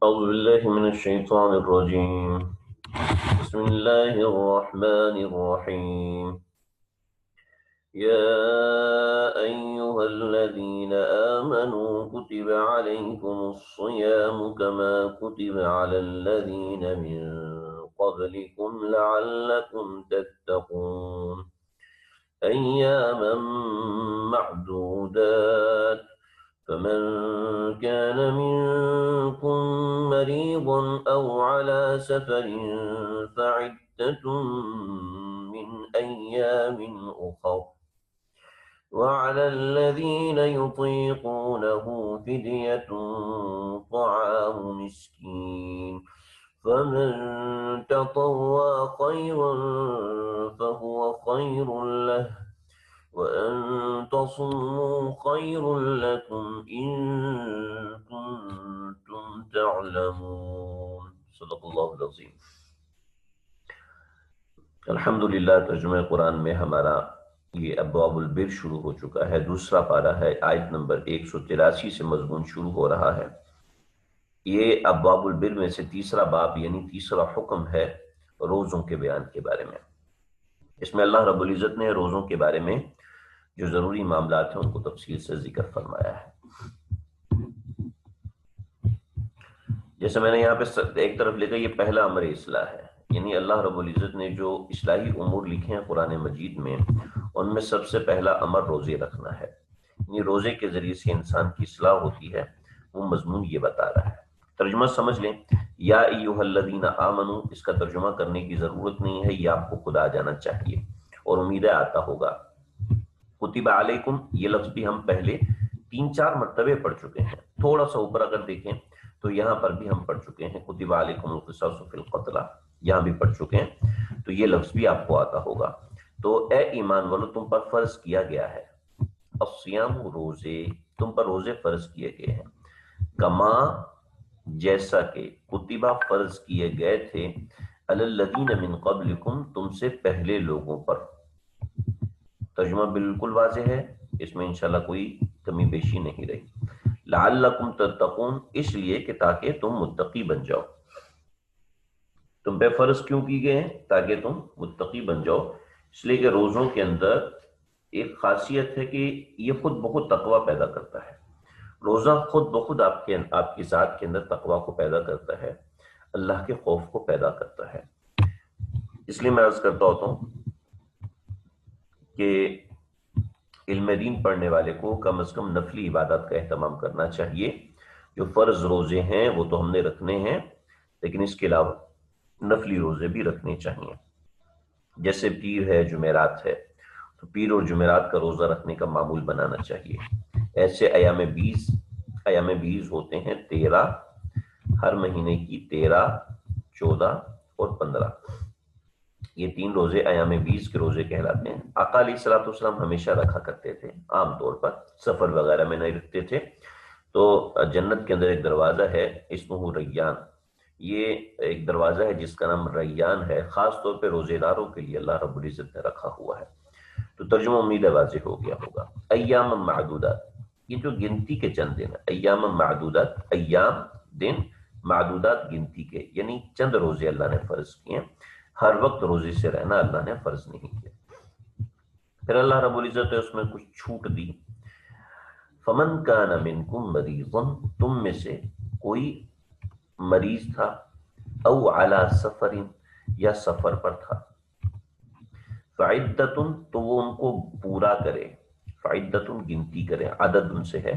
أعوذ بالله من الشيطان الرجيم. بسم الله الرحمن الرحيم. يا أيها الذين آمنوا كتب عليكم الصيام كما كتب على الذين من قبلكم لعلكم تتقون أياما معدودات. فمن كان منكم مريضا أو على سفر فعدة من أيام أخر، وعلى الذين يطيقونه فدية طعام مسكين، فمن تطوع خيرا فهو خير له، وأن تصوموا خير لكم إن كنتم تعلمون. صدق اللہ العظیم. الحمدللہ ترجمہ قرآن میں ہمارا یہ ابواب البر شروع ہو چکا ہے. دوسرا پارہ ہے، آیت نمبر 183 سے مضمون شروع ہو رہا ہے. یہ ابواب البر میں سے تیسرا باب یعنی تیسرا حکم ہے روزوں کے بیان کے بارے میں. اس میں اللہ رب العزت نے روزوں کے بارے میں جو ضروری معاملات ہیں ان کو تفصیل سے ذکر فرمایا ہے. جیسے میں نے یہاں پہ ایک طرف لکھا، یہ پہلا امر اصلاح ہے، یعنی اللہ رب العزت نے جو اصلاحی امور لکھے ہیں قرآن مجید میں، ان میں سب سے پہلا امر روزے رکھنا ہے. یعنی روزے کے ذریعے سے انسان کی اصلاح ہوتی ہے، وہ مضمون یہ بتا رہا ہے. ترجمہ سمجھ لیں. یا ایھا الذین آمنو، اس کا ترجمہ کرنے کی ضرورت نہیں ہے، یہ آپ کو خود آ جانا چاہیے اور امید ہے آتا ہوگا. کتب علیکم، یہ لفظ بھی ہم پہلے 3-4 مرتبے پڑھ چکے ہیں. تھوڑا سا اوپر اگر دیکھیں تو یہاں پر بھی ہم پڑھ چکے ہیں کتب علیکم القصاص فی القتلى، یہاں بھی پڑھ چکے ہیں، تو یہ لفظ بھی آپ کو آتا ہوگا. تو اے ایمان والو، تم پر فرض کیا گیا ہے الصیام، روزے، تم پر روزے فرض کیے گئے ہیں. کما، جیسا کہ، کتبہ فرض کیے گئے تھے، علی الذین من قبلکم، تم سے پہلے لوگوں پر. ترجمہ بالکل واضح ہے، اس میں انشاءاللہ کوئی کمی بیشی نہیں رہی. لعلکم تتقون، اس لیے کہ تاکہ تم متقی بن جاؤ. تم پہ فرض کیوں کی گئے ہیں؟ تاکہ تم متقی بن جاؤ. اس لیے کہ روزوں کے اندر ایک خاصیت ہے کہ یہ خود بخود تقوی پیدا کرتا ہے. روزہ خود بخود آپ کی ذات کے اندر تقوی کو پیدا کرتا ہے، اللہ کے خوف کو پیدا کرتا ہے. اس لیے میں عرض کرتا ہوتا ہوں کہ علم دین پڑھنے والے کو کم از کم نفلی عبادت کا اہتمام کرنا چاہیے. جو فرض روزے ہیں وہ تو ہم نے رکھنے ہیں، لیکن اس کے علاوہ نفلی روزے بھی رکھنے چاہیے. جیسے پیر ہے، جمعرات ہے، تو پیر اور جمعرات کا روزہ رکھنے کا معمول بنانا چاہیے. ایسے ایام بیز ہوتے ہیں 13، ہر مہینے کی 13، 14 اور 15. یہ 3 روزے ایام بیس کے روزے کہلاتے ہیں. آقا علیہ الصلوۃ والسلام ہمیشہ رکھا کرتے تھے، عام طور پر سفر وغیرہ میں نہیں رکھتے تھے. تو جنت کے اندر ایک دروازہ ہے اسمہ ریان، یہ ایک دروازہ ہے جس کا نام ریان ہے، خاص طور پہ روزے داروں کے لیے اللہ رب العزت نے رکھا ہوا ہے. تو ترجمہ امید واضح ہو گیا ہوگا. ایام معدودات، یہ جو گنتی کے چند دن، ایام معدودات، ایام دن، معدودات گنتی کے، یعنی چند روزے اللہ نے فرض کیے ہیں. ہر وقت روزے سے رہنا اللہ نے فرض نہیں کیا. پھر اللہ رب العزت نے اس میں کچھ چھوٹ دی. فمن کان منکم مریضا، تم میں سے کوئی مریض تھا، او علی سفر، یا سفر پر تھا، فعدت، تو وہ ان کو پورا کرے. فعدت گنتی کرے، عدد ان سے ہے.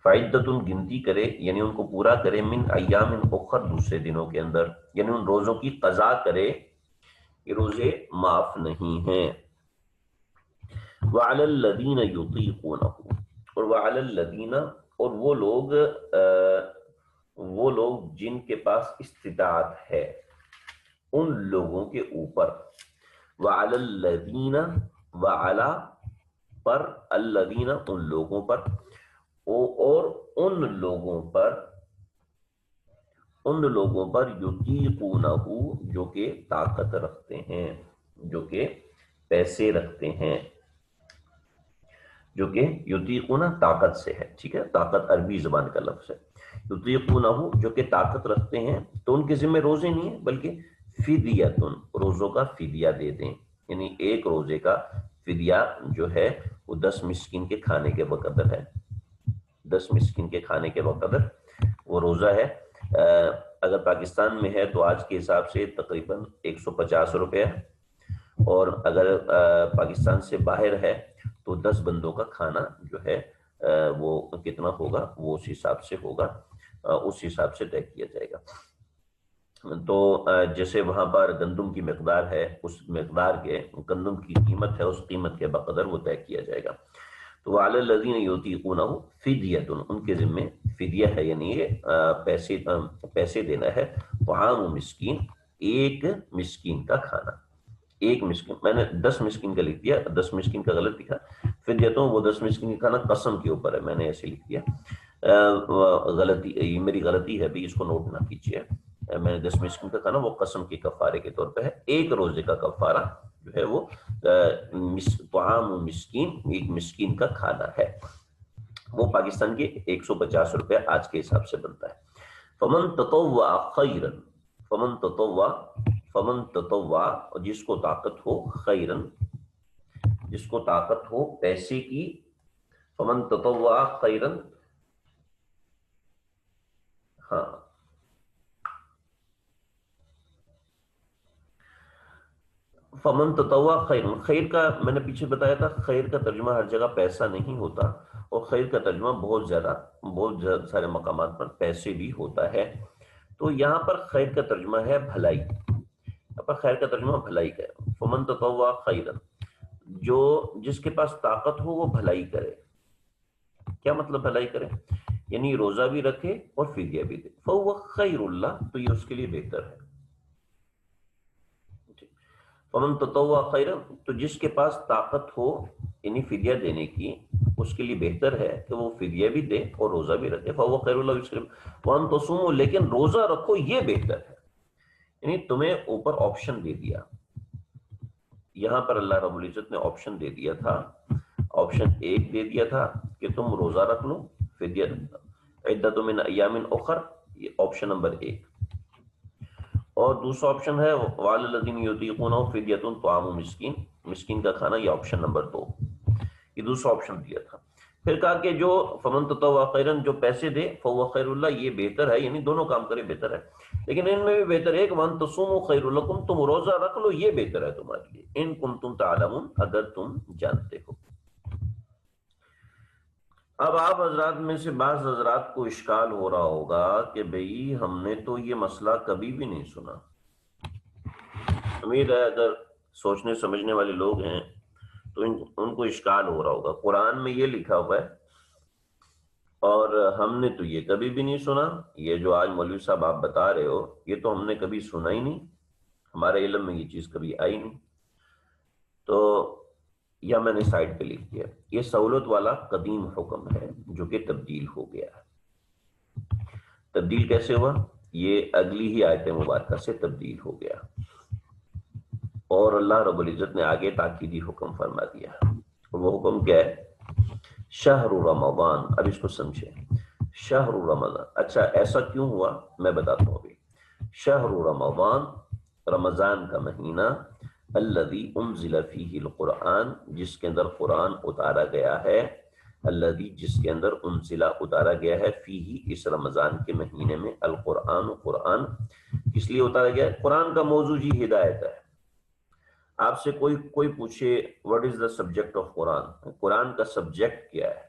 فعدت گنتی کرے یعنی ان کو پورا کرے، من ایام اخر، دوسرے دنوں کے اندر، یعنی ان روزوں کی قضا کرے. یہ روزے معاف نہیں ہیں. وعلی الذین یطیقونہ، اور وعلی الذین، اور وہ لوگ جن کے پاس استطاعت ہے، ان لوگوں کے اوپر. وعلی الذین، وعلی پر، الذین ان لوگوں پر، اور ان لوگوں پر یطیقونہ، جو کہ طاقت رکھتے ہیں، جو کہ پیسے رکھتے ہیں، جو کہ یطیقونہ طاقت سے ہے. ٹھیک ہے، طاقت عربی زبان کا لفظ ہے. یطیقونہ جو کہ طاقت رکھتے ہیں تو ان کے ذمہ روزے نہیں ہیں بلکہ فدیتن روزوں کا فدیہ دے دیں، یعنی ایک روزے کا فدیہ جو ہے وہ 10 مسکین کے کھانے کے بقدر ہے، 10 مسکین کے کھانے کے بقدر وہ روزہ ہے۔ اگر پاکستان میں ہے تو آج کے حساب سے تقریباً 150 روپے ہے، اور اگر پاکستان سے باہر ہے تو 10 بندوں کا کھانا جو ہے وہ کتنا ہوگا، وہ اس حساب سے ہوگا، اس حساب سے طے کیا جائے گا۔ تو جیسے وہاں پر گندم کی مقدار ہے، اس مقدار کے گندم کی قیمت ہے، اس قیمت کے بقدر وہ طے کیا جائے گا۔ تو وعلی الذین یطیقونہ فدیۃ ان کے ذمے فدیہ ہے، یعنی یہ پیسے دینا ہے، طعام مسکین ایک مسکین کا کھانا، ایک مسکین، میں نے 10 مسکین کا لکھ دیا، 10 مسکین کا غلط لکھا، فدیتوں وہ 10 مسکین کا کھانا قسم کے اوپر ہے، میں نے ایسے لکھ دیا، غلطی یہ میری غلطی ہے بھی، اس کو نوٹ نہ کیجیے، میں نے 10 مسکین کا کھانا وہ قسم کے کفارے کے طور پہ ہے، ایک روزے کا کفارہ جو ہے وہ طعام مسکین ایک مسکین کا کھانا ہے، وہ پاکستان کے 150 روپے آج کے حساب سے بنتا ہے۔ فمن تطوع خیرا، فمن تطوع جس کو طاقت ہو، خیرا جس کو طاقت ہو پیسے کی، فمن تطوع خیرا، ہاں فمن تطوع خیر، خیر کا میں نے پیچھے بتایا تھا، خیر کا ترجمہ ہر جگہ پیسہ نہیں ہوتا، اور خیر کا ترجمہ بہت سارے مقامات پر پیسے بھی ہوتا ہے، تو یہاں پر خیر کا ترجمہ ہے بھلائی، یہاں پر خیر کا ترجمہ بھلائی کا ہے۔ فمن تطوع خیرا جو جس کے پاس طاقت ہو وہ بھلائی کرے، کیا مطلب بھلائی کرے، یعنی روزہ بھی رکھے اور فدیہ بھی دے، فہو خیر اللہ تو یہ اس کے لیے بہتر ہے۔ فمن تطوع خیرا تو جس کے پاس طاقت ہو یعنی فدیہ دینے کی، اس کے لیے بہتر ہے کہ وہ فدیہ بھی دے اور روزہ بھی رکھے، فهو خیر اللہ، وان تصوموا لیکن روزہ رکھو یہ بہتر ہے، یعنی تمہیں اوپر آپشن دے دیا، یہاں پر اللہ رب العزت نے آپشن دے دیا تھا، آپشن ایک دے دیا تھا کہ تم روزہ رکھ لو، فدیہ عدۃ من ایام اخر، یہ آپشن نمبر 1، اور دوسرا آپشن ہے وعلی الذین یطیقونہ فدیۃ طعام مسکین، مسکین کا کھانا، یہ آپشن نمبر 2، یہ دوسرا آپشن دیا تھا۔ پھر کہا کہ جو فمن تطوع خیرا جو پیسے دے، فهو خیر اللہ یہ بہتر ہے، یعنی دونوں کام کرے بہتر ہے، لیکن ان میں بھی بہتر ہے کہ وان تصوموا خیر لکم تم روزہ رکھ لو یہ بہتر ہے تمہارے لیے، ان کنتم تعلمون اگر تم جانتے ہو۔ اب آپ حضرات میں سے بعض حضرات کو اشکال ہو رہا ہوگا کہ بھئی ہم نے تو یہ مسئلہ کبھی بھی نہیں سنا، امید ہے اگر سوچنے سمجھنے والے لوگ ہیں تو ان کو اشکال ہو رہا ہوگا، قرآن میں یہ لکھا ہوا ہے اور ہم نے تو یہ کبھی بھی نہیں سنا، یہ جو آج مولوی صاحب آپ بتا رہے ہو یہ تو ہم نے کبھی سنا ہی نہیں، ہمارے علم میں یہ چیز کبھی آئی نہیں، تو یا میں نے سائٹ پہ لکھ دیا، یہ سہولت والا قدیم حکم ہے جو کہ تبدیل ہو گیا ہے۔ تبدیل کیسے ہوا؟ یہ اگلی ہی آیت مبارکہ سے تبدیل ہو گیا، اور اللہ رب العزت نے آگے تاکیدی حکم فرما دیا، اور وہ حکم کیا ہے؟ شہر رمضان، اب اس کو سمجھیں، شہر رمضان، اچھا ایسا کیوں ہوا میں بتاتا ہوں ابھی۔ شہر رمضان، رمضان کا مہینہ، الذی انزل فیہ القرآن جس کے اندر قرآن اتارا گیا ہے، الذی جس کے اندر انزل اتارا گیا ہے، فیہ اس رمضان کے مہینے میں، القرآن قرآن کس لیے اتارا گیا ہے؟ قرآن کا موضوع ہی ہدایت ہے۔ آپ سے کوئی پوچھے what is the subject of قرآن، قرآن کا سبجیکٹ کیا ہے،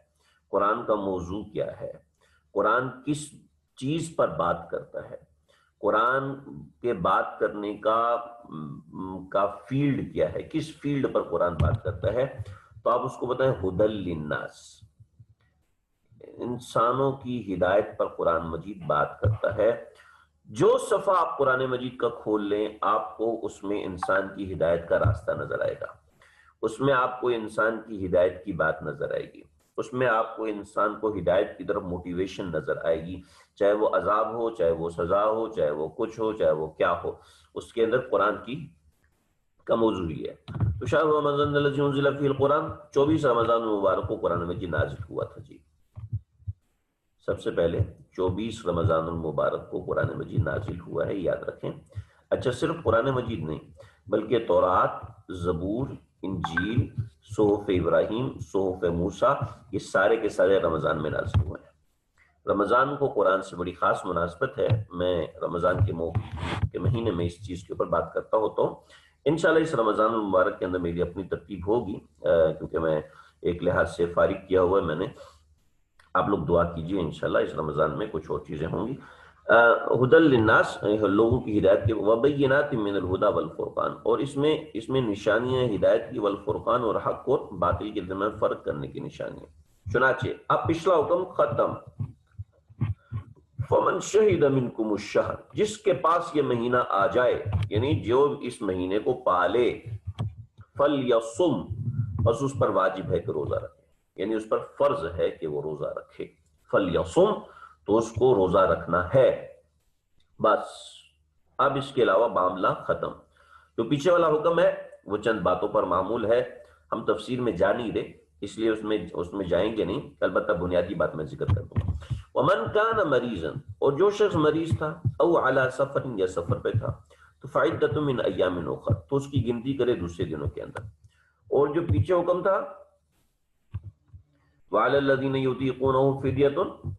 قرآن کا موضوع کیا ہے، قرآن کس چیز پر بات کرتا ہے، قرآن کے بات کرنے کا فیلڈ کیا ہے، کس فیلڈ پر قرآن بات کرتا ہے، تو آپ اس کو بتائیں ہدی للناس، انسانوں کی ہدایت پر قرآن مجید بات کرتا ہے۔ جو صفحہ آپ قرآن مجید کا کھول لیں آپ کو اس میں انسان کی ہدایت کا راستہ نظر آئے گا، اس میں آپ کو انسان کی ہدایت کی بات نظر آئے گی، اس میں آپ کو انسان کو ہدایت کی طرف موٹیویشن نظر آئے گی، چاہے وہ عذاب ہو، چاہے وہ سزا ہو، چاہے وہ کچھ ہو، چاہے وہ کیا ہو، اس کے اندر قرآن کا موضوع ہی ہے۔ تو شہر رمضان الذی انزل فیہ القرآن، 24 رمضان مبارک کو قرآن مجید نازل ہوا تھا جی، سب سے پہلے 24 رمضان المبارک کو قرآن مجید نازل ہوا ہے، یاد رکھیں۔ اچھا، صرف قرآن مجید نہیں بلکہ تورات، زبور، انجیل، صحف ابراہیم، صحف موسیٰ، یہ سارے کے سارے رمضان میں نازل ہوئے ہیں۔ رمضان کو قرآن سے بڑی خاص مناسبت ہے، میں رمضان کے مہینے میں اس چیز کے اوپر بات کرتا ہوں، تو انشاءاللہ اس رمضان المبارک کے اندر میری اپنی ترتیب ہوگی، کیونکہ میں ایک لحاظ سے فارغ کیا ہوا ہے میں نے۔ آپ لوگ دعا کیجئے، انشاءاللہ اس رمضان میں کچھ اور چیزیں ہوں گی۔ ہدی للناس، لوگوں کی ہدایت کے، وبینات من الہدی والفرقان، اور اس میں نشانیاں ہدایت کی، والفرقان اور حق اور باطل کے درمیان فرق کرنے کی نشانیاں۔ چنانچہ اب پچھلا حکم ختم، فمن شہد منکم الشہر، جس کے پاس یہ مہینہ آ جائے، یعنی جو اس مہینے کو پالے، فلیصم، بس اس پر واجب ہے کہ روزہ رکھے، یعنی اس پر فرض ہے کہ وہ روزہ رکھے، فلیصم، تو اس کو روزہ رکھنا ہے، بس۔ اب اس کے علاوہ معاملہ ختم۔ جو پیچھے والا حکم ہے وہ چند باتوں پر معمول ہے، ہم تفسیر میں جا نہیں رہے، اس لیے اس میں جائیں گے نہیں، البتہ بنیادی بات میں ذکر کر دوں گا۔ ومن کان مریضا، اور جو شخص مریض تھا، او علی سفر، یا سفر پہ تھا، تو فعدۃ من ایام اخر، تو اس کی گنتی کرے دوسرے دنوں کے اندر۔ اور جو پیچھے حکم تھا وعلی الذین یطیقونہ فدیۃ،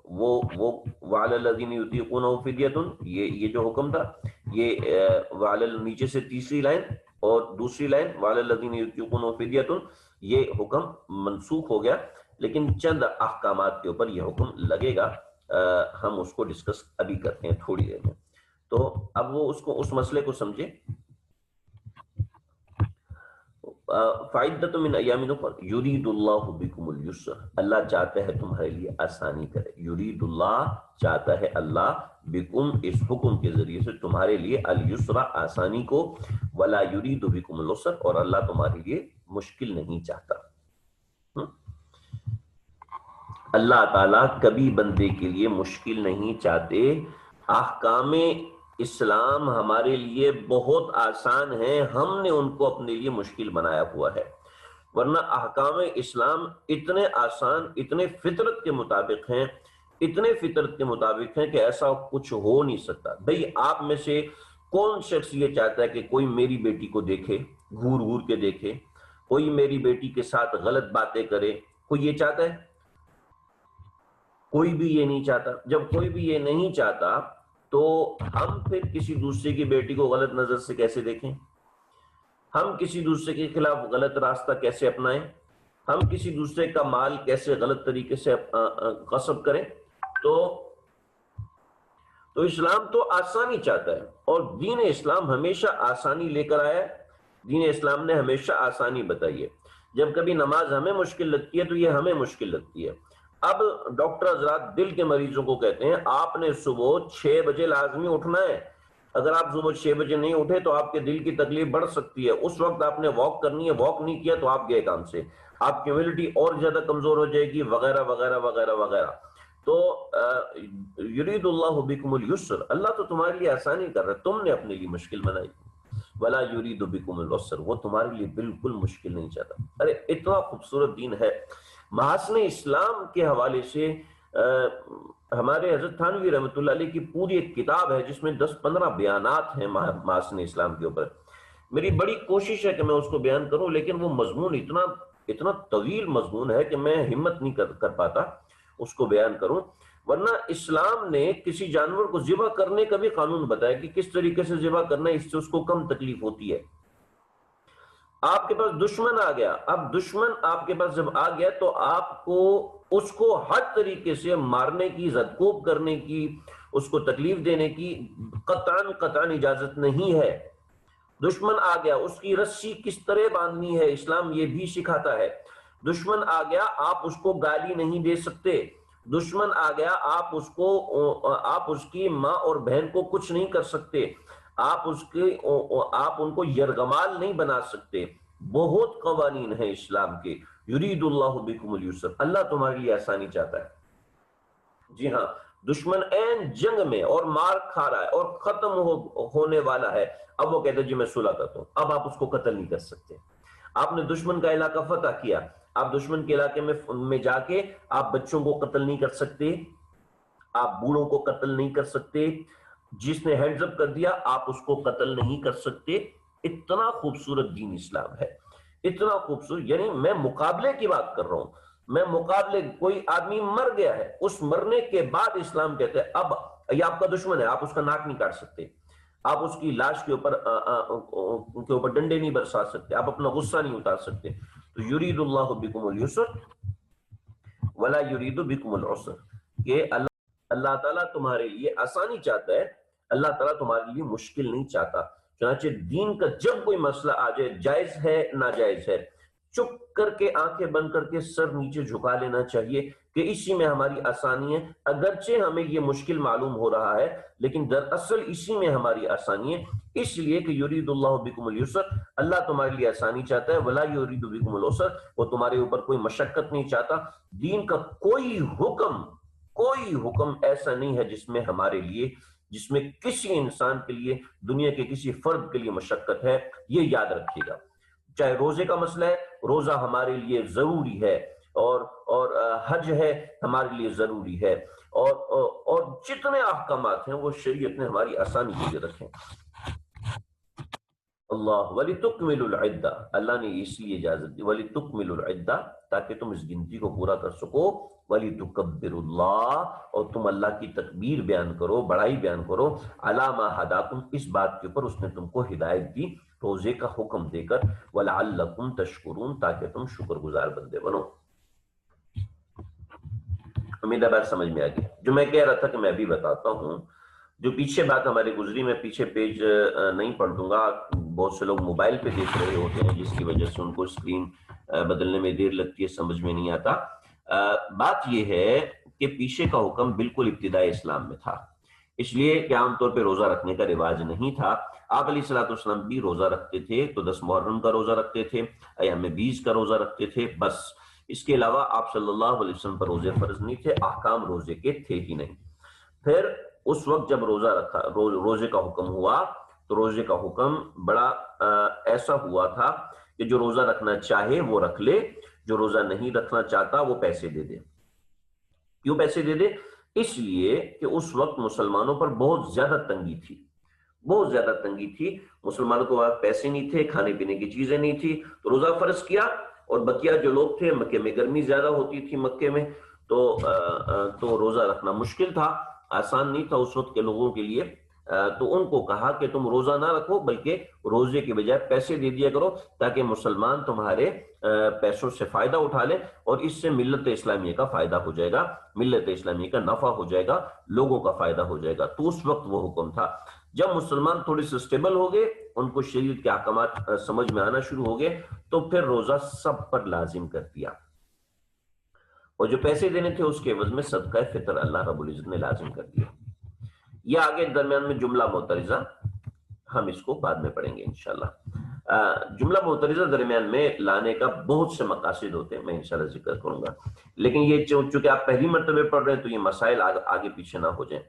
وہ وعلی الذین یطیقونہ فدیۃ، یہ جو حکم تھا، یہ وعلی نیچے سے تیسری لائن اور دوسری لائن وعلی الذین یطیقونہ فدیۃ، یہ حکم منسوخ ہو گیا، لیکن چند احکامات کے اوپر یہ حکم لگے گا، ہم اس کو ڈسکس ابھی کرتے ہیں تھوڑی دیر میں۔ تو اب وہ اس مسئلے کو سمجھے۔ فعدۃ من ایام اخر، یرید اللہ بکم الیسر، اللہ چاہتا ہے تمہارے لیے آسانی کرے، یرید اللہ، چاہتا ہے اللہ، بکم، اس حکم کے ذریعے سے تمہارے لیے، الیسر، آسانی کو، ولا یرید بکم العسر، اور اللہ تمہارے لیے مشکل نہیں چاہتا۔ اللہ تعالیٰ کبھی بندے کے لیے مشکل نہیں چاہتے، احکام اسلام ہمارے لیے بہت آسان ہیں، ہم نے ان کو اپنے لیے مشکل بنایا ہوا ہے، ورنہ احکام اسلام اتنے آسان، اتنے فطرت کے مطابق ہیں، اتنے فطرت کے مطابق ہیں کہ ایسا کچھ ہو نہیں سکتا۔ بھئی آپ میں سے کون شخص یہ چاہتا ہے کہ کوئی میری بیٹی کو دیکھے، گھور گھور کے دیکھے، کوئی میری بیٹی کے ساتھ غلط باتیں کرے؟ کوئی یہ چاہتا ہے؟ کوئی بھی یہ نہیں چاہتا۔ جب کوئی بھی یہ نہیں چاہتا تو ہم پھر کسی دوسرے کی بیٹی کو غلط نظر سے کیسے دیکھیں؟ ہم کسی دوسرے کے خلاف غلط راستہ کیسے اپنائیں؟ ہم کسی دوسرے کا مال کیسے غلط طریقے سے غصب کریں؟ تو اسلام تو آسانی چاہتا ہے، اور دین اسلام ہمیشہ آسانی لے کر آیا ہے، دین اسلام نے ہمیشہ آسانی بتائی ہے۔ جب کبھی نماز ہمیں مشکل لگتی ہے تو یہ ہمیں مشکل لگتی ہے۔ اب ڈاکٹر حضرات دل کے مریضوں کو کہتے ہیں آپ نے صبح 6 بجے لازمی اٹھنا ہے، اگر آپ صبح 6 بجے نہیں اٹھے تو آپ کے دل کی تکلیف بڑھ سکتی ہے، اس وقت آپ نے واک کرنی ہے، واک نہیں کیا تو آپ گئے کام سے، آپ کی امیونٹی اور زیادہ کمزور ہو جائے گی، وغیرہ وغیرہ وغیرہ وغیرہ۔ تو یرید اللہ بکم الیسر، اللہ تو تمہارے لیے آسانی کر رہا ہے، تم نے اپنے لیے مشکل بنائی۔ ولا یرید بکم العسر، وہ تمہارے لیے بالکل مشکل نہیں چاہتا۔ ارے اتنا خوبصورت دین ہے۔ محاسن اسلام کے حوالے سے ہمارے حضرت تھانوی رحمۃ اللہ علیہ کی پوری ایک کتاب ہے جس میں 10-15 بیانات ہیں محاسن اسلام کے اوپر۔ میری بڑی کوشش ہے کہ میں اس کو بیان کروں، لیکن وہ مضمون اتنا طویل مضمون ہے کہ میں ہمت نہیں کر پاتا اس کو بیان کروں، ورنہ اسلام نے کسی جانور کو ذبح کرنے کا بھی قانون بتایا کہ کس طریقے سے ذبح کرنا ہے، اس سے اس کو کم تکلیف ہوتی ہے۔ آپ کے پاس دشمن آ گیا، اب دشمن آپ کے پاس جب آ گیا تو آپ کو اس کو ہر طریقے سے مارنے کی، زدکوب کرنے کی، اس کو تکلیف دینے کی قطعاً اجازت نہیں ہے۔ دشمن آ گیا، اس کی رسی کس طرح باندھنی ہے اسلام یہ بھی سکھاتا ہے۔ دشمن آ گیا، آپ اس کو گالی نہیں دے سکتے۔ دشمن آ گیا، آپ اس کی ماں اور بہن کو کچھ نہیں کر سکتے، آپ ان کو یرغمال نہیں بنا سکتے۔ بہت قوانین ہیں اسلام کے۔ یرید اللہ بکم الیسر، اللہ تمہارے لیے آسانی چاہتا ہے۔ جی ہاں، دشمن این جنگ میں اور مار کھا رہا ہے اور ختم ہونے والا ہے، اب وہ کہتے ہیں جی میں صلح کرتا ہوں، اب آپ اس کو قتل نہیں کر سکتے۔ آپ نے دشمن کا علاقہ فتح کیا، آپ دشمن کے علاقے میں جا کے آپ بچوں کو قتل نہیں کر سکتے، آپ بوڑھوں کو قتل نہیں کر سکتے، جس نے ہینڈز اپ کر دیا آپ اس کو قتل نہیں کر سکتے۔ اتنا خوبصورت دین اسلام ہے، اتنا خوبصورت، یعنی میں مقابلے کی بات کر رہا ہوں، میں مقابلے، کوئی آدمی مر گیا ہے، اس مرنے کے بعد اسلام کہتے ہیں اب یہ آپ کا دشمن ہے، آپ اس کا ناک نہیں کاٹ سکتے، آپ اس کی لاش کے اوپر ڈنڈے نہیں برسا سکتے، آپ اپنا غصہ نہیں اتار سکتے۔ تو یرید اللہ بکم اليسر ولا یرید بکم العسر، کہ اللہ تعالیٰ تمہارے لیے آسانی چاہتا ہے، اللہ تعالیٰ تمہارے لیے مشکل نہیں چاہتا۔ چنانچہ دین کا جب کوئی مسئلہ آ جائے، جائز ہے ناجائز ہے، چپ کر کے آنکھیں بند کر کے سر نیچے جھکا لینا چاہیے کہ اسی میں ہماری آسانی ہے، اگرچہ ہمیں یہ مشکل معلوم ہو رہا ہے لیکن دراصل اسی میں ہماری آسانی ہے، اس لیے کہ یرید اللہ بکم اليسر، اللہ تمہارے لیے آسانی چاہتا ہے، ولا یرید بکم العسر، وہ تمہارے اوپر کوئی مشقت نہیں چاہتا۔ دین کا کوئی حکم ایسا نہیں ہے جس میں ہمارے لیے، جس میں کسی انسان کے لیے، دنیا کے کسی فرد کے لیے مشقت ہے، یہ یاد رکھیے گا۔ چاہے روزے کا مسئلہ ہے، روزہ ہمارے لیے ضروری ہے، اور حج ہے ہمارے لیے ضروری ہے، اور جتنے احکامات ہیں وہ شریعت نے ہماری آسانی کے لیے رکھے۔ اللہ وَلِتُكْمِلُ الْعِدَّةَ، اللہ نے اس لیے اجازت دی وَلِتُكْمِلُ الْعِدَّةَ، تاکہ تم اس گنتی کو پورا کر سکو، وَلِتُكَبِّرُ اللَّهَ، اور تم اللہ کی تکبیر بیان کرو، بڑائی بیان کرو، عَلَىٰ مَا هَدَاكُمْ، اس بات کے اوپر اس نے تم کو ہدایت دی روزے کا حکم دے کر، وَلَعَلَّكُمْ تَشْكُرُونَ، تاکہ تم شکر گزار بندے بنو۔ امید ہے بات سمجھ میں آ گئی۔ جو میں کہہ رہا تھا کہ میں ابھی بتاتا ہوں، جو پیچھے بات ہماری گزری، میں پیچھے پیج نہیں پڑھ دوں گا، بہت سے لوگ موبائل پہ دیکھ رہے ہوتے ہیں جس کی وجہ سے ان کو اسکرین بدلنے میں دیر لگتی ہے، سمجھ میں نہیں آتا۔ بات یہ ہے کہ پیچھے کا حکم بالکل ابتدائی اسلام میں تھا، اس لیے کہ عام طور پہ روزہ رکھنے کا رواج نہیں تھا۔ آپ علیہ الصلوۃ والسلام بھی روزہ رکھتے تھے تو 10 محرم کا روزہ رکھتے تھے، ایام 20 کا روزہ رکھتے تھے، بس اس کے علاوہ آپ صلی اللہ علیہ وسلم پر روزے فرض نہیں تھے، احکام روزے کے تھے ہی نہیں۔ پھر اس وقت جب روزہ رکھا، روزے کا حکم ہوا، تو روزے کا حکم بڑا ایسا ہوا تھا کہ جو روزہ رکھنا چاہے وہ رکھ لے، جو روزہ نہیں رکھنا چاہتا وہ پیسے دے دے۔ کیوں پیسے دے دے؟ اس لیے کہ اس وقت مسلمانوں پر بہت زیادہ تنگی تھی، بہت زیادہ تنگی تھی، مسلمانوں کو پیسے نہیں تھے، کھانے پینے کی چیزیں نہیں تھی، تو روزہ فرض کیا، اور بقیہ جو لوگ تھے، مکے میں گرمی زیادہ ہوتی تھی، مکے میں تو روزہ رکھنا مشکل تھا، آسان نہیں تھا اس وقت کے لوگوں کے لیے، تو ان کو کہا کہ تم روزہ نہ رکھو بلکہ روزے کے بجائے پیسے دے دیا کرو، تاکہ مسلمان تمہارے پیسوں سے فائدہ اٹھا لے، اور اس سے ملت اسلامیہ کا فائدہ ہو جائے گا، ملت اسلامیہ کا نفع ہو جائے گا، لوگوں کا فائدہ ہو جائے گا۔ تو اس وقت وہ حکم تھا۔ جب مسلمان تھوڑی سے سٹیبل ہو گئے، ان کو شریعت کے احکامات سمجھ میں آنا شروع ہو گئے، تو پھر روزہ سب پر لازم کر دیا، اور جو پیسے دینے تھے اس کے عوض میں صدقہ فطر اللہ رب العزت نے لازم کر دیا۔ یہ آگے درمیان میں جملہ معترضہ، ہم اس کو بعد میں پڑھیں گے انشاءاللہ۔ جملہ معترضہ درمیان میں لانے کا بہت سے مقاصد ہوتے ہیں، میں انشاءاللہ ذکر کروں گا، لیکن یہ چونکہ آپ پہلی مرتبہ پڑھ رہے ہیں تو یہ مسائل آگے پیچھے نہ ہو جائیں۔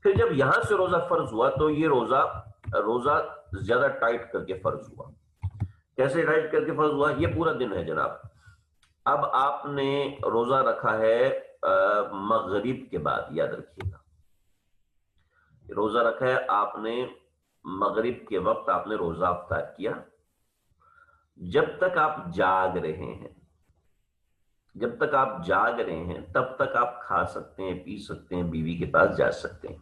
پھر جب یہاں سے روزہ فرض ہوا تو یہ روزہ زیادہ ٹائٹ کر کے فرض ہوا۔ کیسے ٹائٹ کر کے فرض ہوا؟ یہ پورا دن ہے جناب، اب آپ نے روزہ رکھا ہے مغرب کے بعد، یاد رکھیے گا، روزہ رکھا ہے آپ نے مغرب کے وقت، آپ نے روزہ افطار کیا، جب تک آپ جاگ رہے ہیں، جب تک آپ جاگ رہے ہیں تب تک آپ کھا سکتے ہیں، پی سکتے ہیں، بیوی کے پاس جا سکتے ہیں۔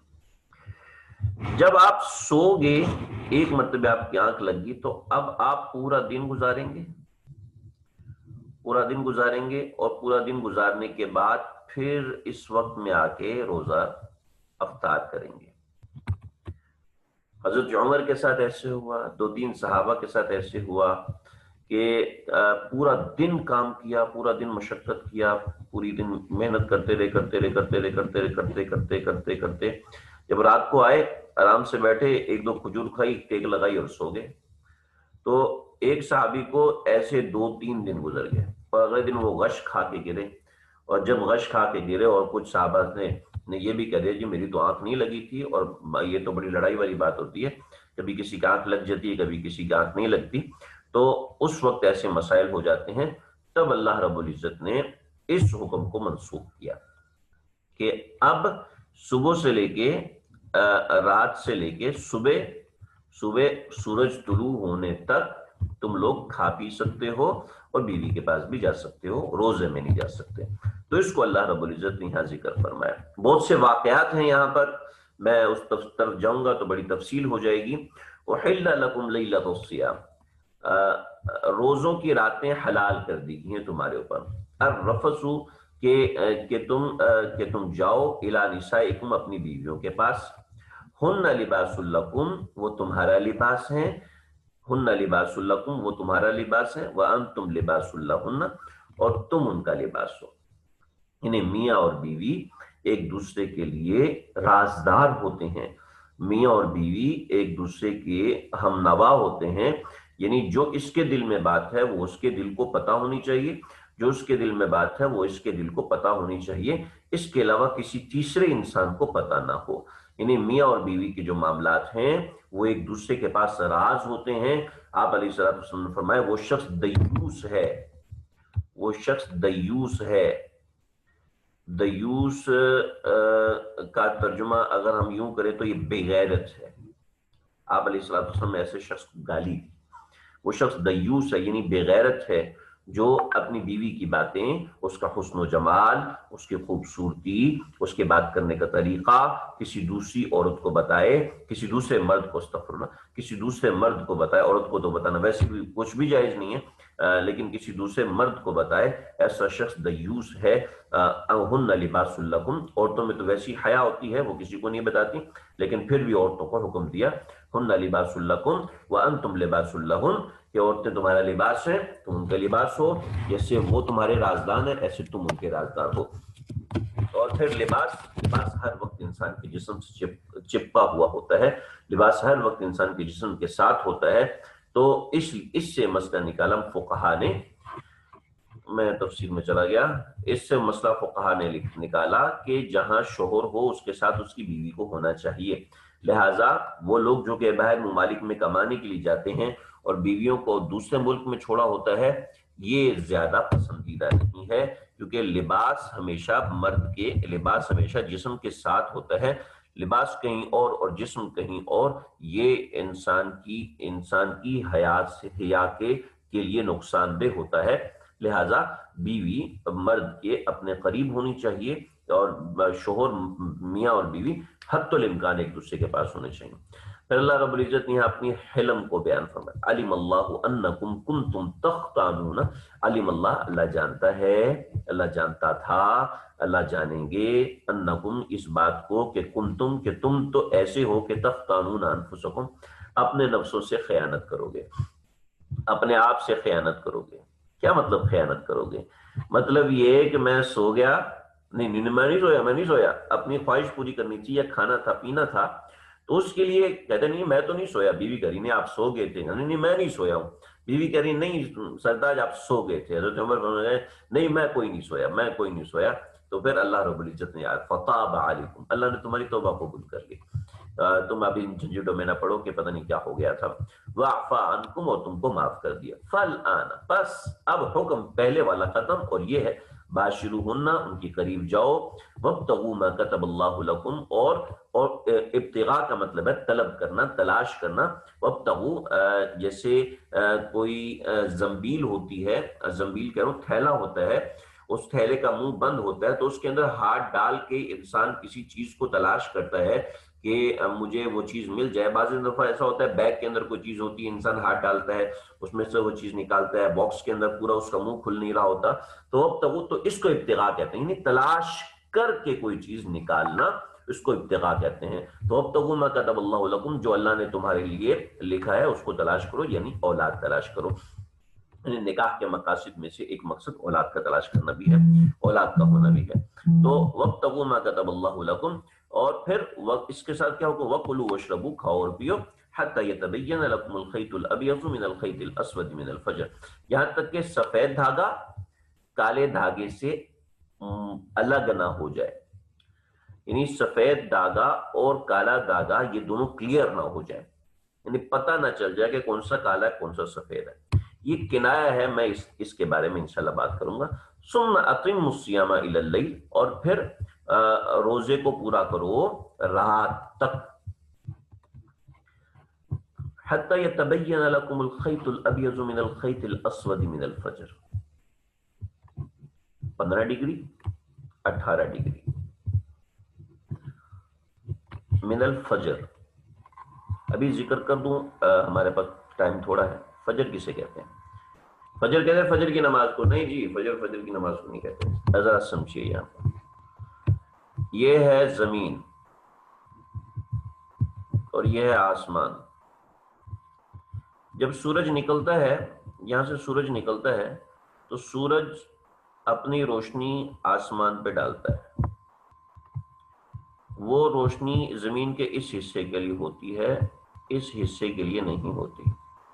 جب آپ سو گے، ایک مرتبہ آپ کی آنکھ لگ گئی، تو اب آپ پورا دن گزاریں گے، پورا دن گزاریں گے، اور پورا دن گزارنے کے بعد پھر اس وقت میں آ کے روزہ افطار کریں گے۔ حضرت عمر کے ساتھ ایسے ہوا، 2-3 صحابہ کے ساتھ ایسے ہوا کہ پورا دن کام کیا، پورا دن مشقت کیا، پوری دن محنت کرتے جب رات کو آئے، آرام سے بیٹھے، 1-2 کھجور کھائی، ٹیک لگائی اور سو گئے۔ تو ایک صحابی کو ایسے 2-3 دن گزر گئے، اور اگلے دن وہ غش کھا کے گرے، اور جب غش کھا کے گرے، اور کچھ صحابہ نے یہ بھی کہہ دیا جی میری تو آنکھ نہیں لگی تھی، اور یہ تو بڑی لڑائی والی بات ہوتی ہے، کبھی کسی کی آنکھ لگ جاتی ہے، کبھی کسی کی آنکھ نہیں لگتی، تو اس وقت ایسے مسائل ہو جاتے ہیں۔ تب اللہ رب العزت نے اس حکم کو منسوخ کیا کہ اب صبح سے لے کے رات سے لے کے صبح سورج طلوع ہونے تک تم لوگ کھا پی سکتے ہو اور بیوی کے پاس بھی جا سکتے ہو، روزے میں نہیں جا سکتے۔ تو اس کو اللہ رب العزت نے یہاں ذکر فرمایا۔ بہت سے واقعات ہیں یہاں پر، میں اس طرف جاؤں گا تو بڑی تفصیل ہو جائے گی۔ احل لکم لیلۃ الصیام، روزوں کی راتیں حلال کر دی گئی ہیں تمہارے اوپر۔ الرفث کہ تم جاؤ الی نسائکم، اپنی بیویوں کے پاس۔ ہن لباس لکم، وہ تمہارا لباس ہیں، ہن لباس لکم، وہ تمہارا لباس ہے، وانتم لباس لہن، اور تم ان کا لباس ہو۔ یعنی میاں اور بیوی ایک دوسرے کے لیے رازدار ہوتے ہیں، میاں اور بیوی ایک دوسرے کے ہم نوا ہوتے ہیں، یعنی جو اس کے دل میں بات ہے وہ اس کے دل کو پتہ ہونی چاہیے، جو اس کے دل میں بات ہے وہ اس کے دل کو پتہ ہونی چاہیے، اس کے علاوہ کسی تیسرے انسان کو پتہ نہ ہو۔ یعنی میاں اور بیوی کے جو معاملات ہیں وہ ایک دوسرے کے پاس راز ہوتے ہیں۔ آپ علیہ الصلوۃ والسلام نے فرمایا وہ شخص دیوس ہے، وہ شخص دیوس ہے۔ دیوس کا ترجمہ اگر ہم یوں کریں تو یہ بے غیرت ہے۔ آپ علیہ الصلوۃ والسلام نے ایسے شخص کو گالی دی، وہ شخص دیوس ہے، یعنی بے غیرت ہے، جو اپنی بیوی کی باتیں، اس کا حسن و جمال، اس کی خوبصورتی، اس کے بات کرنے کا طریقہ کسی دوسری عورت کو بتائے، کسی دوسرے مرد کو، استغفر اللہ، کسی دوسرے مرد کو بتائے۔ عورت کو تو بتانا ویسے بھی کچھ بھی جائز نہیں ہے، لیکن کسی دوسرے مرد کو بتائے، ایسا شخص دیوس ہے۔ ہن لباس لکم، عورتوں میں تو ویسی حیا ہوتی ہے وہ کسی کو نہیں بتاتی، لیکن پھر بھی عورتوں کو حکم دیا ہن لباس لکم وانتم لباس لہن، کہ عورتیں تمہارا لباس ہیں، تم ان کا لباس ہو، جیسے وہ تمہارے رازدان ہیں ایسے تم ان کے رازدار ہو۔ اور پھر لباس ہر وقت انسان کے جسم سے چپا ہوا ہوتا ہے، لباس ہر وقت انسان کے جسم کے ساتھ ہوتا ہے۔ تو اس سے مسئلہ نکالا فقہا نے، میں تفسیر میں چلا گیا، اس سے مسئلہ فقہا نے نکالا کہ جہاں شوہر ہو اس کے ساتھ اس کی بیوی کو ہونا چاہیے، لہٰذا وہ لوگ جو کہ باہر ممالک میں کمانے کے لیے جاتے ہیں اور بیویوں کو دوسرے ملک میں چھوڑا ہوتا ہے، یہ زیادہ پسندیدہ نہیں ہے، کیونکہ لباس ہمیشہ جسم کے ساتھ ہوتا ہے، لباس کہیں اور جسم کہیں اور، یہ انسان کی حیا کے لیے نقصان دہ ہوتا ہے۔ لہٰذا بیوی مرد کے اپنے قریب ہونی چاہیے، اور شوہر میاں اور بیوی حتی الامکان ایک دوسرے کے پاس ہونے چاہیے۔ پھر اللہ رب العزت نے اپنی حلم کو بیان فرمایا، علم اللہ انکم کنتم تختانون، علم اللہ جانتا ہے، اللہ جانتا تھا، اللہ جانیں گے، انکم اس بات کو، کہ تم تو ایسے ہو کہ تختانون انفسکم، اپنے نفسوں سے خیانت کرو گے، اپنے آپ سے خیانت کرو گے۔ کیا مطلب خیانت کرو گے؟ مطلب یہ کہ میں سو گیا، نہیں میں نہیں سویا، اپنی خواہش پوری کرنی تھی، یا کھانا تھا، پینا تھا، تو اس کے لیے کہتے نہیں میں تو نہیں سویا، بیوی کہہ رہی نہیں آپ سو گئے تھے، نہیں میں نہیں سویا ہوں، بیوی کہہ رہی نہیں سردار آپ سو گئے تھے، حضرت عمر نہیں میں کوئی نہیں سویا، تو پھر اللہ رب العزت نے فطاب علیکم، اللہ نے تمہاری توبہ قبول کر لی، تم ابھی ان جھنجھٹوں میں نہ پڑو کہ پتہ نہیں کیا ہو گیا تھا، وعفا عنکم، اور تم کو معاف کر دیا، فالآن، بس اب حکم پہلے والا ختم، اور یہ ہے باشروہن، ان کی قریب جاؤ، وابتغوا ما کتب اللہ لکم، اور ابتغاء کا مطلب ہے طلب کرنا، تلاش کرنا، وابتغوا جیسے کوئی زنبیل ہوتی ہے، زنبیل کہہ رہا ہوں تھیلا ہوتا ہے، اس تھیلے کا منہ بند ہوتا ہے تو اس کے اندر ہاتھ ڈال کے انسان کسی چیز کو تلاش کرتا ہے کہ مجھے وہ چیز مل جائے۔ بعض دفعہ ایسا ہوتا ہے بیگ کے اندر کوئی چیز ہوتی ہے، انسان ہاتھ ڈالتا ہے اس میں سے وہ چیز نکالتا ہے، باکس کے اندر پورا اس کا منہ کھل نہیں رہا ہوتا، تو ابتغوا، تو اس کو ابتغاء کہتے ہیں، یعنی تلاش کر کے کوئی چیز نکالنا، اس کو ابتغاء کہتے ہیں۔ تو ابتغوا ما کتب اللہ لکم، جو اللہ نے تمہارے لیے لکھا ہے اس کو تلاش کرو، یعنی اولاد تلاش کرو۔ یعنی نکاح کے مقاصد میں سے ایک مقصد اولاد کا تلاش کرنا بھی ہے، اولاد کا ہونا بھی ہے۔ تو وابتغوا ما کتب اللہ لکم، اور پھر اس کے ساتھ کیا ہوگا، وَكُلُوا وَاشْرَبُوا، کھاؤ اور پیو، حَتَّى يَتَبَيَّنَ لَكُمُ الْخَيْطُ الْأَبْيَضُ مِنَ الْخَيْطِ الْأَسْوَدِ مِنَ الْفَجْرِ، یہاں تک کہ سفید دھاگا کالے دھاگے سے الگ نہ ہو جائے، یعنی سفید دھاگا اور کالا دھاگا یہ دونوں کلیئر نہ ہو جائے، یعنی پتہ نہ چل جائے کہ کون سا کالا ہے کون سا سفید ہے، یہ کنایا ہے، میں اس کے بارے میں انشاءاللہ بات کروں گا۔ ثم اقیموا الصیام الی اللیل، اور پھر روزے کو پورا کرو رات تک، حتی یتبین لکم الخیط الابیض من الخیط الاسود من الفجر، 15 ڈگری 18 ڈگری من الفجر. ابھی ذکر کر دوں، ہمارے پاس ٹائم تھوڑا ہے. فجر کسے کہتے ہیں؟ فجر کہتے ہیں فجر کی نماز کو؟ نہیں جی، فجر کی نماز کو نہیں کہتے. ذرا سمجھیے، یہاں پر یہ ہے زمین اور یہ ہے آسمان. جب سورج نکلتا ہے، یہاں سے سورج نکلتا ہے تو سورج اپنی روشنی آسمان پہ ڈالتا ہے. وہ روشنی زمین کے اس حصے کے لیے ہوتی ہے، اس حصے کے لیے نہیں ہوتی.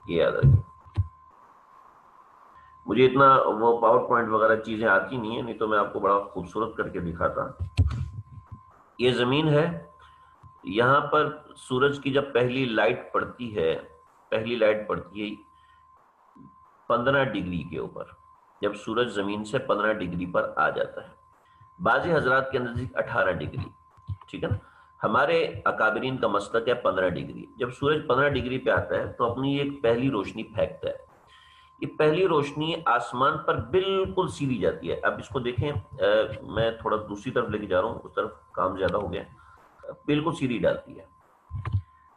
یہ یاد رکھیں. مجھے اتنا وہ پاور پوائنٹ وغیرہ چیزیں آتی نہیں ہیں، نہیں تو میں آپ کو بڑا خوبصورت کر کے دکھاتا. یہ زمین ہے، یہاں پر سورج کی جب پہلی لائٹ پڑتی ہے 15 ڈگری کے اوپر. جب سورج زمین سے 15 ڈگری پر آ جاتا ہے، بعض حضرات کے نزدیک 18 ڈگری، ٹھیک ہے نا. ہمارے اکابرین کا مسلک ہے 15 ڈگری. جب سورج 15 ڈگری پہ آتا ہے تو اپنی ایک پہلی روشنی پھینکتا ہے. یہ پہلی روشنی آسمان پر بالکل سیدھی جاتی ہے. اب اس کو دیکھیں، میں تھوڑا دوسری طرف لے کے جا رہا ہوں، اس طرف کام زیادہ ہو گیا. بالکل سیدھی ڈالتی ہے،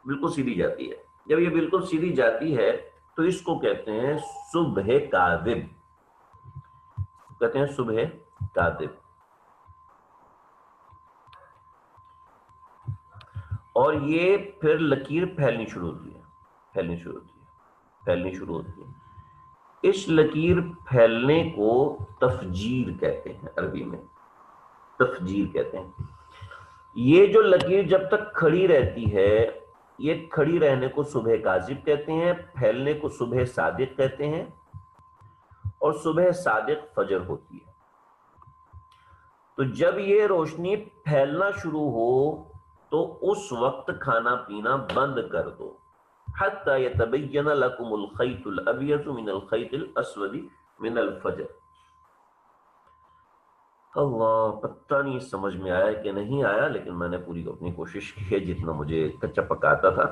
بالکل سیدھی جاتی ہے. جب یہ بالکل سیدھی جاتی ہے تو اس کو کہتے ہیں صبح کاذب، کہتے ہیں صبح کاذب. اور یہ پھر لکیر پھیلنی شروع ہوتی ہے. اس لکیر پھیلنے کو تفجیر کہتے ہیں، عربی میں تفجیر کہتے ہیں. یہ جو لکیر جب تک کھڑی رہتی ہے، یہ کھڑی رہنے کو صبح کاذب کہتے ہیں، پھیلنے کو صبح صادق کہتے ہیں، اور صبح صادق فجر ہوتی ہے. تو جب یہ روشنی پھیلنا شروع ہو تو اس وقت کھانا پینا بند کر دو. حتی یتبین لکم الخیط الابیض من الخیط الاسود من الفجر. اللہ، پتہ نہیں سمجھ میں آیا کہ نہیں آیا، لیکن میں نے پوری اپنی کوشش کی ہے جتنا مجھے کچا پکاتا تھا.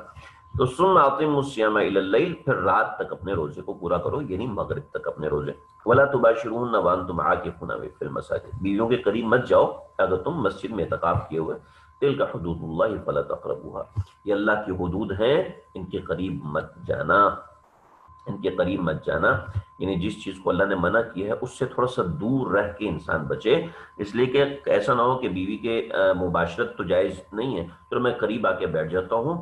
تو ثم اطیموا الصیام الی اللیل، پھر رات تک اپنے روزے کو پورا کرو، یعنی مغرب تک اپنے روزے. ولا تباشرون وانتم عاکفون فی المساجد، بیویوں کے قریب مت جاؤ اگر تم مسجد میں اعتکاف کیے ہوئے. تلک حدود اللہ فلا تقربوها، یہ اللہ کی حدود ہیں، ان کے قریب مت جانا. یعنی جس چیز کو اللہ نے منع کیا ہے اس سے تھوڑا سا دور رہ کے انسان بچے. اس لیے کہ ایسا نہ ہو کہ بیوی کے مباشرت تو جائز نہیں ہے، پھر میں قریب آ کے بیٹھ جاتا ہوں،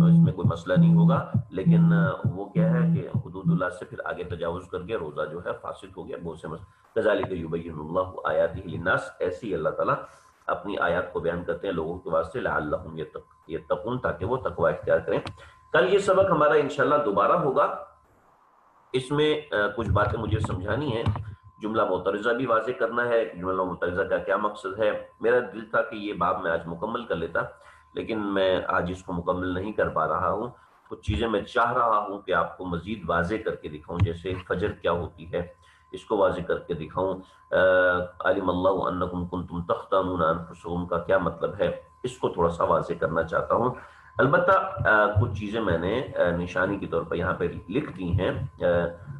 اس میں کوئی مسئلہ نہیں ہوگا، لیکن وہ کیا ہے کہ حدود اللہ سے پھر آگے تجاوز کر کے روزہ جو ہے فاسد ہو گیا. بہت سے کذالک یبین اللہ آیاتہ للناس، ایسی اللہ تعالیٰ اپنی آیات کو بیان کرتے ہیں لوگوں کے واسطے، لعلہم یتقون، تاکہ وہ تقوی اختیار کریں. کل یہ سبق ہمارا انشاءاللہ دوبارہ ہوگا. اس میں کچھ باتیں مجھے سمجھانی ہیں. جملہ معترضہ بھی واضح کرنا ہے، جملہ معترضہ کا کیا مقصد ہے. میرا دل تھا کہ یہ باب میں آج مکمل کر لیتا، لیکن میں آج اس کو مکمل نہیں کر پا رہا ہوں. کچھ چیزیں میں چاہ رہا ہوں کہ آپ کو مزید واضح کر کے دکھاؤں، جیسے فجر کیا ہوتی ہے اس کو واضح کر کے دکھاؤں. علم اللہ انکم کنتم تختانون انفسکم کا کیا مطلب ہے، اس کو تھوڑا سا واضح کرنا چاہتا ہوں. البتہ کچھ چیزیں میں نے نشانی کے طور پر یہاں پہ لکھ دی ہیں،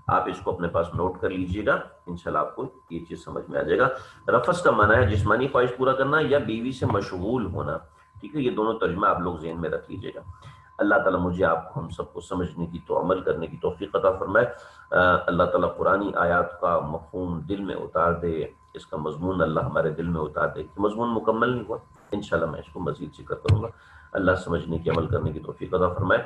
آپ اس کو اپنے پاس نوٹ کر لیجئے گا، انشاءاللہ آپ کو یہ چیز سمجھ میں آ جائے گا. رفث کا معنی ہے جسمانی خواہش پورا کرنا یا بیوی سے مشغول ہونا. ٹھیک ہے، یہ دونوں ترجمہ آپ لوگ ذہن میں رکھ لیجئے گا. اللہ تعالیٰ مجھے آپ کو ہم سب کو سمجھنے کی تو عمل کرنے کی توفیق عطا فرمائے. اللہ تعالیٰ قرآنی آیات کا مفہوم دل میں اتار دے، اس کا مضمون اللہ ہمارے دل میں اتار دے. مضمون مکمل نہیں ہوا، انشاءاللہ میں اس کو مزید ذکر کروں گا. اللہ سمجھنے کی عمل کرنے کی توفیق عطا فرمائے.